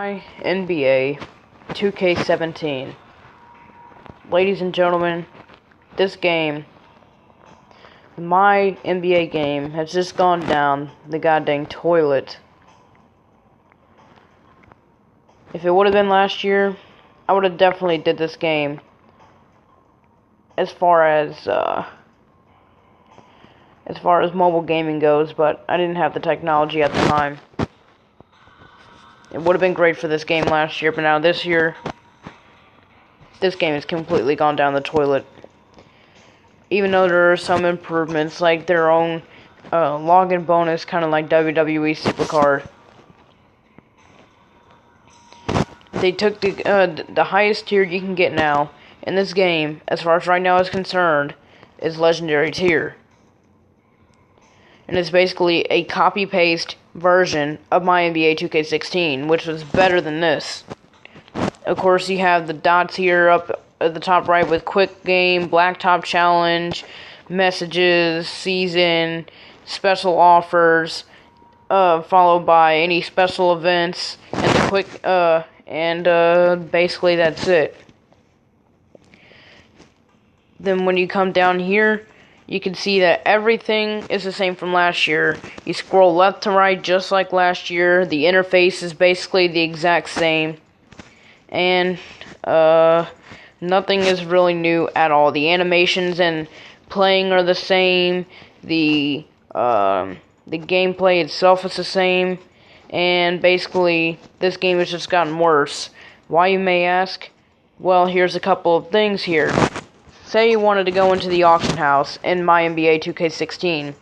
MyNBA2K17. Ladies and gentlemen, this game, my NBA game, has just gone down the goddamn toilet. If it would have been last year, I would have definitely did this game. As far as mobile gaming goes, but I didn't have the technology at the time. It would have been great for this game last year, but now this year, this game has completely gone down the toilet. Even though there are some improvements, like their own login bonus, kind of like WWE Supercard. They took the highest tier you can get now in this game, as far as right now is concerned, is Legendary tier. And it's basically a copy-paste version of MyNBA2K16, which was better than this. Of course, you have the dots here up at the top right with Quick Game, Blacktop Challenge, Messages, Season, Special Offers, followed by any special events, and the quick, basically that's it. Then when you come down here, you can see that everything is the same from last year. You scroll left to right just like last year. The interface is basically the exact same. And nothing is really new at all. The animations and playing are the same. The gameplay itself is the same. And basically, this game has just gotten worse. Why, you may ask? Well, here's a couple of things here. Say you wanted to go into the auction house in MyNBA2K16.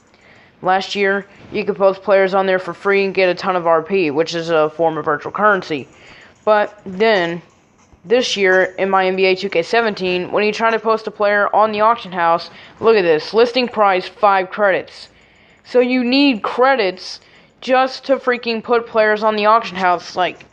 Last year, you could post players on there for free and get a ton of RP, which is a form of virtual currency. But then, this year in MyNBA2K17, when you try to post a player on the auction house, look at this, listing price 5 credits. So you need credits just to freaking put players on the auction house, like,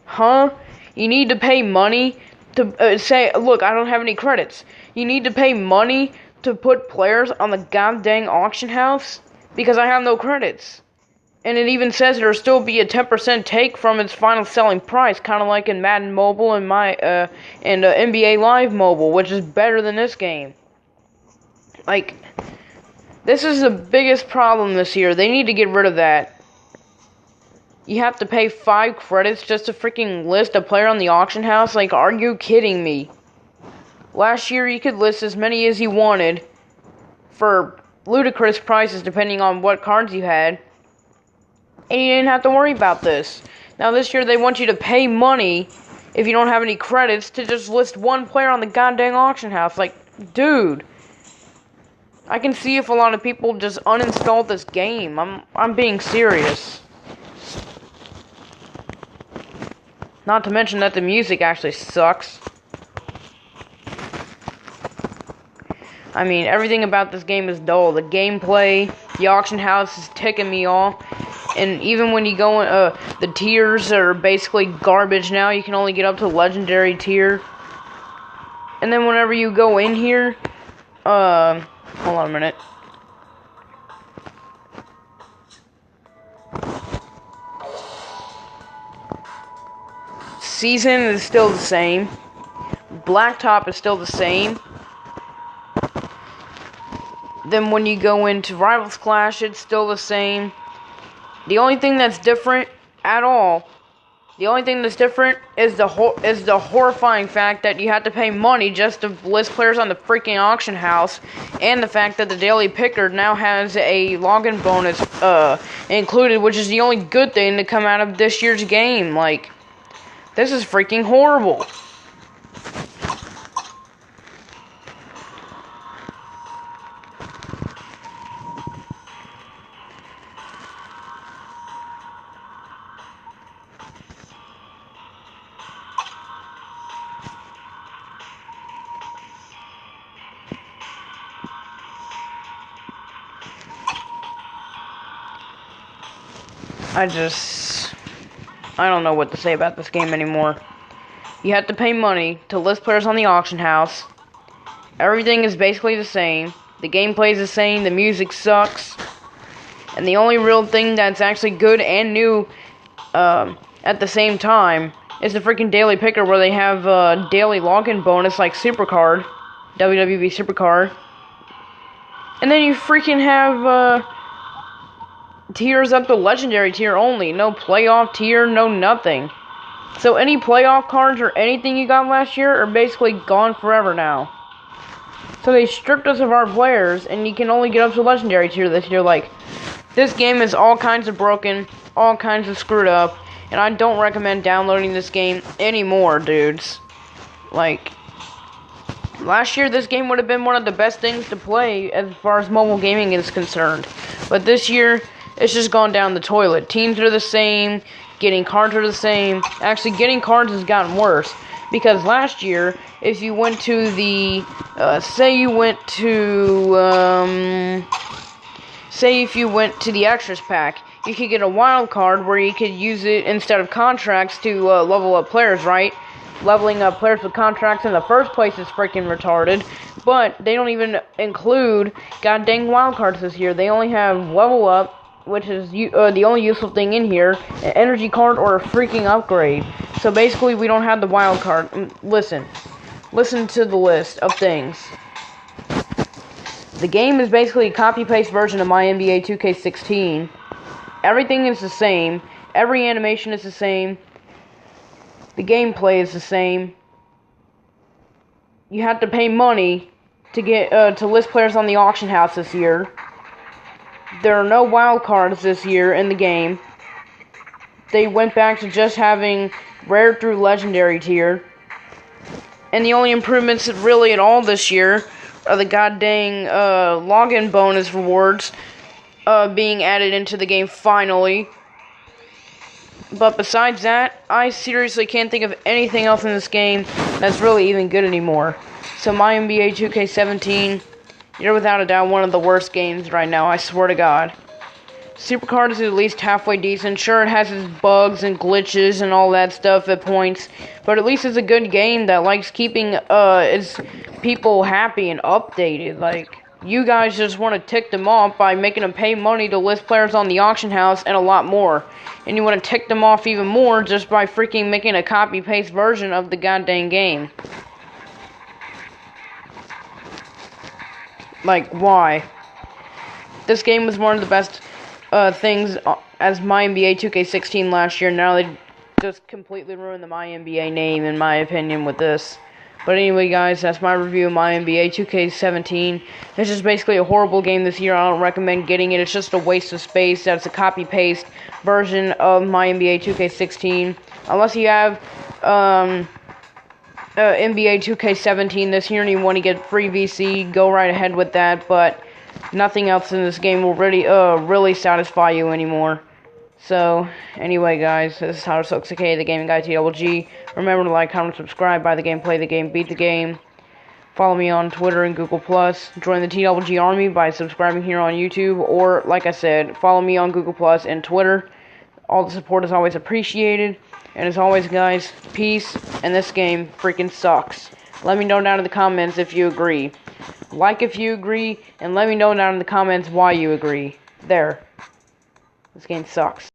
huh? You need to pay money to say, look, I don't have any credits. You need to pay money to put players on the goddamn auction house because I have no credits. And it even says there'll still be a 10% take from its final selling price, kind of like in Madden Mobile and NBA Live Mobile, which is better than this game. Like, this is the biggest problem this year. They need to get rid of that. You have to pay 5 credits just to freaking list a player on the auction house? Like, are you kidding me? Last year, you could list as many as you wanted for ludicrous prices depending on what cards you had. And you didn't have to worry about this. Now, this year, they want you to pay money if you don't have any credits to just list one player on the goddamn auction house. Like, dude. I can see if a lot of people just uninstalled this game. I'm being serious. Not to mention that the music actually sucks. I mean, everything about this game is dull. The gameplay, the auction house is ticking me off. And even when you go in, the tiers are basically garbage now. You can only get up to Legendary tier. And then whenever you go in here, hold on a minute. Season is still the same. Blacktop is still the same. Then when you go into Rivals Clash, it's still the same. The only thing that's different at all, the only thing that's different is the horrifying fact that you have to pay money just to list players on the freaking auction house, and the fact that the Daily Picker now has a login bonus included, which is the only good thing to come out of this year's game. Like, this is freaking horrible. I don't know what to say about this game anymore. You have to pay money to list players on the auction house. Everything is basically the same. The gameplay is the same. The music sucks. And the only real thing that's actually good and new at the same time, it's the freaking daily picker where they have a daily login bonus like Supercard, WWE Supercard. And then you freaking have tiers up to legendary tier only. No playoff tier, no nothing. So any playoff cards or anything you got last year are basically gone forever now. So they stripped us of our players, and you can only get up to legendary tier this year. Like, this game is all kinds of broken, all kinds of screwed up, and I don't recommend downloading this game anymore, dudes. Like, last year this game would have been one of the best things to play as far as mobile gaming is concerned. But this year, it's just gone down the toilet. Teams are the same, getting cards are the same. Actually, getting cards has gotten worse. Because last year, if you went to the, say if you went to the extras pack, you could get a wild card where you could use it instead of contracts to level up players, right? Leveling up players with contracts in the first place is freaking retarded. But they don't even include god dang wild cards this year. They only have level up, which is the only useful thing in here, an energy card or a freaking upgrade. So basically, we don't have the wild card. Listen to the list of things. The game is basically a copy-paste version of MyNBA2K17. Everything is the same. Every animation is the same. The gameplay is the same. You have to pay money to get to list players on the auction house this year. There are no wild cards this year in the game. They went back to just having rare through legendary tier. And the only improvements really at all this year are the god dang login bonus rewards being added into the game finally. But besides that, I seriously can't think of anything else in this game that's really even good anymore. So MyNBA2K17, you're without a doubt one of the worst games right now, I swear to God. Supercard is at least halfway decent. Sure, it has its bugs and glitches and all that stuff at points, but at least it's a good game that likes keeping its people happy and updated. Like, you guys just want to tick them off by making them pay money to list players on the auction house and a lot more. And you want to tick them off even more just by freaking making a copy-paste version of the goddamn game. Like, why? This game was one of the best things as MyNBA2K16 last year. Now they just completely ruined the MyNBA name, in my opinion, with this. But anyway, guys, that's my review of MyNBA2K17. It's just basically a horrible game this year. I don't recommend getting it. It's just a waste of space. That's a copy-paste version of MyNBA2K16. Unless you have NBA 2K17 this year and you want to get free VC, go right ahead with that. But nothing else in this game will really satisfy you anymore. So, anyway, guys, this is How2Sucks, the gaming guy T.G.G. Remember to like, comment, subscribe, buy the game, play the game, beat the game. Follow me on Twitter and Google+. Join the T.G.G army by subscribing here on YouTube. Or, like I said, follow me on Google+ and Twitter. All the support is always appreciated. And as always, guys, peace. And this game freaking sucks. Let me know down in the comments if you agree. Like if you agree, and let me know down in the comments why you agree. There. This game sucks.